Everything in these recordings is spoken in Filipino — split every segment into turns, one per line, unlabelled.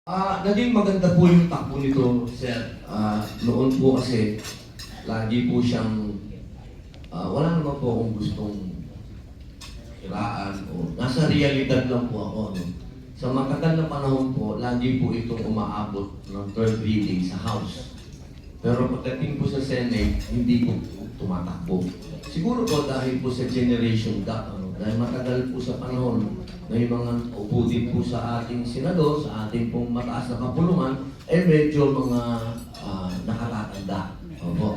Naging maganda po yung takbo nito, sir. Noon po kasi, lagi po siyang, wala naman po akong gustong hiraan o nasa realidad lang po ako. No? Sa matagal na panahon po, lagi po itong umaabot ng third reading sa House. Pero pagdating po sa Senate, hindi po tumatakbo. Siguro po dahil po sa generation gap, dahil matagal po sa panahon na yung mga upo din po sa ating senador, sa ating pong mataas na kapulungan, medyo mga nakatatanda. Opo.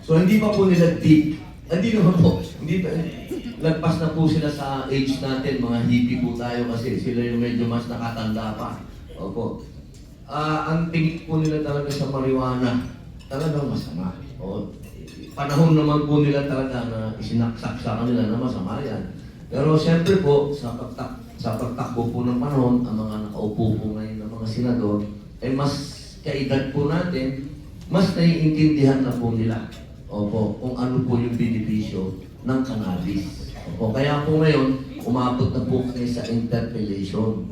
So hindi pa po nila deep. Hindi naman po. Hindi pa, lagpas na po sila sa age natin, mga hippie po tayo kasi sila yung medyo mas nakatanda pa. Opo. Ang tingin po nila talaga sa marijuana, talagang masama. O, panahon naman po nila talaga na isinaksak sa kanila na masama yan. Pero siyempre po, sa pagtakbo po ng panahon, ang mga nakaupo po ngayon ng mga senador, mas kaedad po natin, mas naiintindihan na po nila. Opo, kung ano po yung benepisyo ng cannabis. Opo, kaya po ngayon, umabot na po kayo sa interpellation.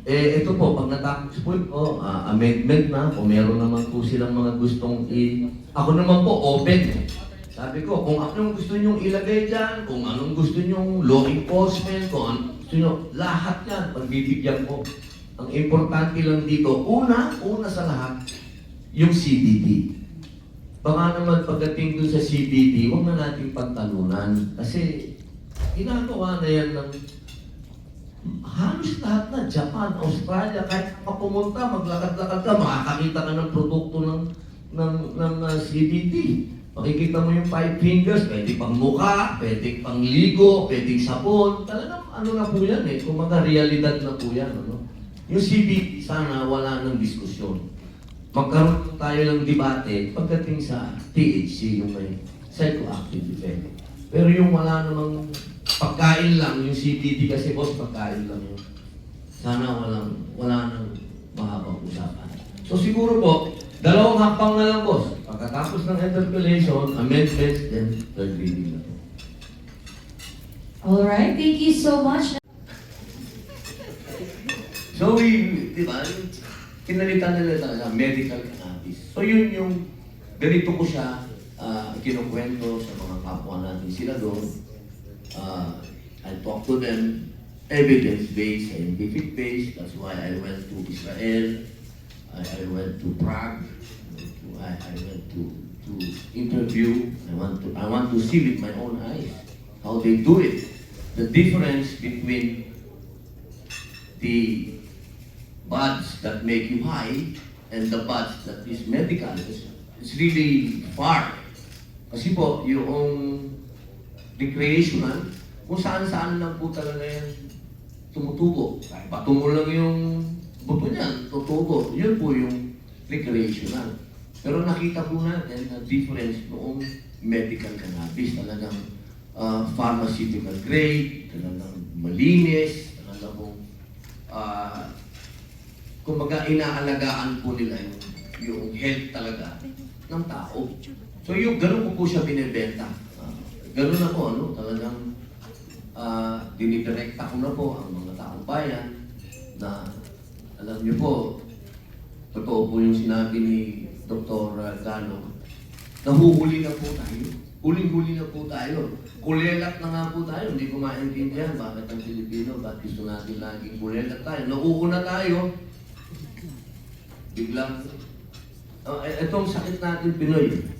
Ito po, pag natapos po ito, amendment na, kung meron naman po silang mga gustong Ako naman po, open. Sabi ko, kung anong gusto nyong ilagay dyan, kung anong gusto nyong law enforcement, kung anong gusto nyo, lahat yan, pagbibigyan ko. Ang importante lang dito, una sa lahat, yung CBD. Baka naman pagdating dun sa CBD, huwag na natin pagtalunan. Kasi, ginagawa na yan ng halos lahat na, Japan, Australia, kahit pumunta, maglakad-lakad ka, makakakita ka ng produkto ng CBD. Makikita mo yung 5 fingers, pwede pang mukha, pwede pang ligo, pwede sabon. Talagang ano na po yan kung mga realidad na po yan. Ano? Yung CBD, sana wala ng diskusyon. Magkaroon tayo ng debate pagdating sa THC, yung may psychoactive effect. Pero yung wala namang pagkain lang, yung CBD kasi boss, pagkain lang yun. Sana wala nang mahabang usapan. So siguro po, dalawang hakbang na lang boss. Pagkatapos ng interpellation, amendments, then third reading na po.
Alright, thank you so much.
So di ba, kinalitan nila talaga medical cannabis. So yun yung, ganito ko siya kinukwento sa mga kapwa natin sila doon. I talk to them, evidence-based, scientific-based. That's why I went to Israel. I went to Prague. I went to interview. I want to see with my own eyes how they do it. The difference between the buds that make you high and the buds that is medical is really far. Kasi po, yung recreational, kung saan-saan lang po talaga yan tumutubo. Kahit bato mo lang yung buto niyan, tutubo. Yun po yung recreational. Pero nakita po natin na difference noong medical cannabis. Talagang pharmaceutical grade, talagang malinis, talagang kumbaga inaalagaan po nila yung health talaga ng tao. So yung ganun po siya binibenta. Ganun na po, talagang dinidirekta ko na po ang mga taong bayan na alam niyo po, totoo po yung sinabi ni Dr. Gano, nahuhuli na po tayo. Huling-huli na po tayo. Kulelat na nga po tayo. Hindi ko maintindihan bakit ang Pilipino, bakit gusto natin laging kulelat tayo. Nauuna tayo, biglang, itong sakit natin Pinoy.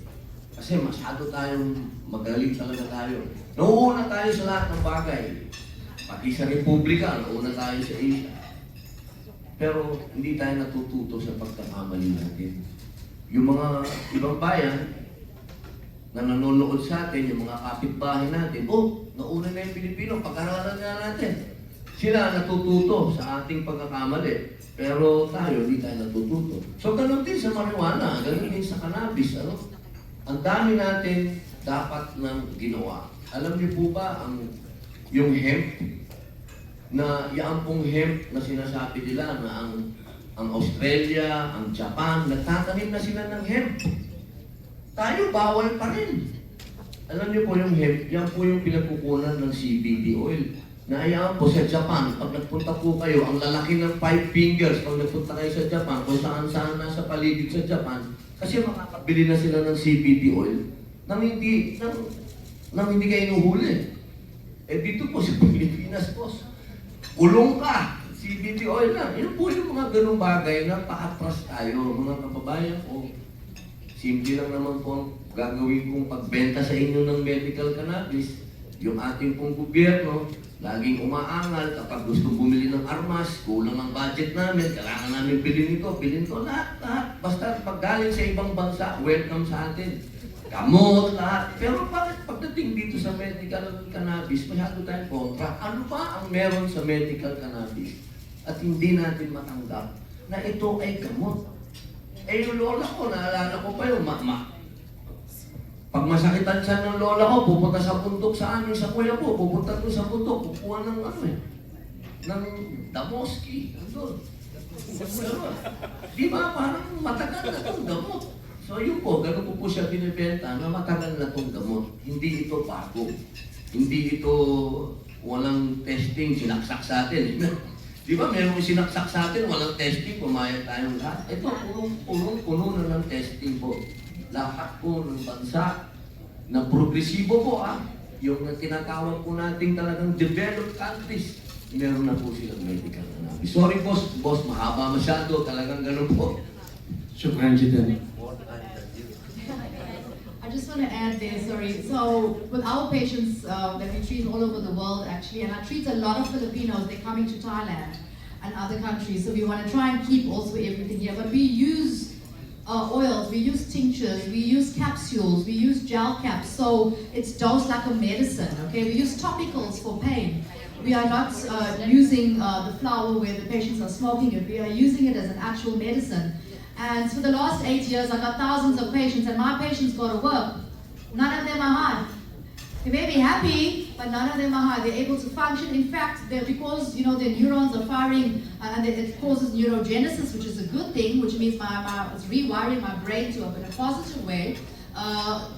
Kasi masyado tayong magaling talaga tayo. Nauuna tayo sa lahat ng bagay. Pati sa Republika, nauna tayo sa Asia. Pero hindi tayo natututo sa pagkakamali natin. Yung mga ibang bayan na nanonood sa atin, yung mga kapitbahay natin, nauna na yung Pilipino, pag-aralan nga natin. Sila natututo sa ating pagkakamali. Pero tayo, hindi tayo natututo. So, ganun din sa marijuana, ganun din sa cannabis. Ang dami natin dapat nang ginawa. Alam niyo po ba yung hemp, na yan pong hemp na sinasabi nila na ang Australia, ang Japan, nagtatanim na sila ng hemp. Tayo, bawal pa rin. Alam niyo po yung hemp, yan po yung pinagkukunan ng CBD oil. Naayaan po sa Japan, pag nagpunta po kayo, ang lalaki ng 5 fingers pag nagpunta kayo sa Japan, kung saan nasa paligid sa Japan, kasi makakabili na sila ng CBD oil nang hindi kayo inuhuli. Eh dito po sa Pilipinas, boss, kulong ka, CBD oil na. Yun po yung mga ganung bagay na paatras tayo, mga kababayan ko. Simple lang naman po ang gagawin kong pagbenta sa inyo ng medical cannabis. Yung ating pong gobyerno, laging umaangal kapag gusto bumili ng armas, kulang ang budget namin, kailangan namin bilhin ito, lahat. Basta pag galing sa ibang bansa, welcome sa atin. Gamot, lahat. Pero bakit pagdating dito sa medical cannabis, masyado tayong kontra? Ano ba ang meron sa medical cannabis? At hindi natin matanggap na ito ay gamot. Eh yung lola ko, naalala ko pa yung pag masakitan siya ng lola ko, pupunta sa bundok sa amin, sa kuya ko, pupunta doon sa bundok, kukuha ng ng damoski. Doon. Di ba, parang matagal na itong gamot. So yun po, ganun po siya binibenta na matagal na itong gamot. Hindi ito bago. Hindi ito walang testing, sinaksak sa atin. Di ba, meron sinaksak sa atin, walang testing, pumayag tayong lahat. Ito, puno na ng testing po. Lahat po ng bansa na progresibo po yung tinatawag po nating talagang developed countries, meron na po silang medical cannabis. Sorry boss, mahaba masyado, talagang ganun po.
Shukran Jitan.
I just want to add there, sorry. So with our patients that we treat all over the world actually, and I treat a lot of Filipinos, they're coming to Thailand and other countries. So we want to try and keep also everything here. But we use oils, we use tinctures, we use capsules, we use gel caps. So it's dosed like a medicine, okay? We use topicals for pain. We are not using the flower where the patients are smoking it. We are using it as an actual medicine. And for the last 8 years, I've got thousands of patients, and my patients go to work. None of them are high. They may be happy, but none of them are high. They're able to function. In fact, because their neurons are firing, and it causes neurogenesis, which is a good thing, which means it's rewiring my brain in a positive way.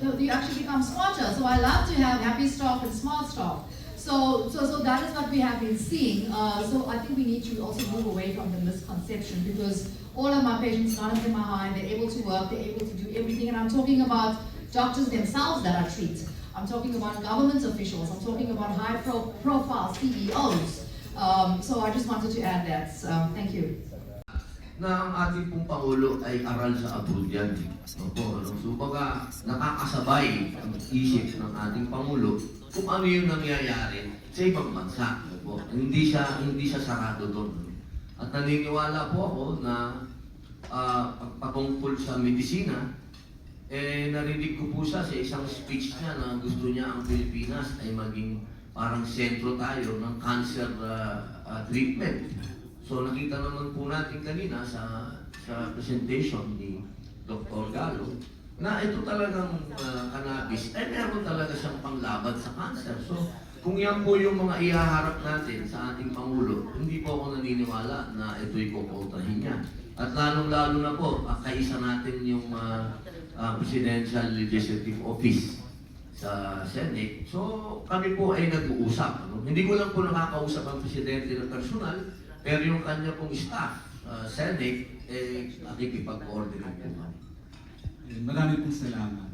You actually become smarter. So I love to have happy staff and smart staff. So that is what we have been seeing. So I think we need to also move away from the misconception, because all of my patients, none of them are high. They're able to work. They're able to do everything. And I'm talking about doctors themselves that I treat. I'm talking about government officials. I'm talking about high-profile CEOs. So I just wanted to add that. Thank you.
Na ang ating pong Pangulo ay aral sa abroad yan. So baga, nakakasabay ang isip ng ating Pangulo kung ano yung nangyayari sa ibang bansa. Hindi siya sarado doon. At naniniwala po ako na patungkol sa medisina, narinig ko po siya sa isang speech niya na gusto niya ang Pilipinas ay maging parang sentro tayo ng cancer treatment. So nakita naman po natin kanina sa presentation ni Dr. Galo na ito talagang cannabis ay meron talaga siyang panglaban sa cancer. So kung yan po yung mga ihaharap natin sa ating Pangulo, hindi po ako naniniwala na ito'y kukontrahin niya. At lalong-lalo na po, kaisa natin yung Presidential Legislative Office sa Senate. So kami po ay nag-uusap. Hindi ko lang po nakakausap ang Presidente ng personal, pero yung kanya pong staff, Senate, nakikipag-coordinate po.
Marami pong salamat.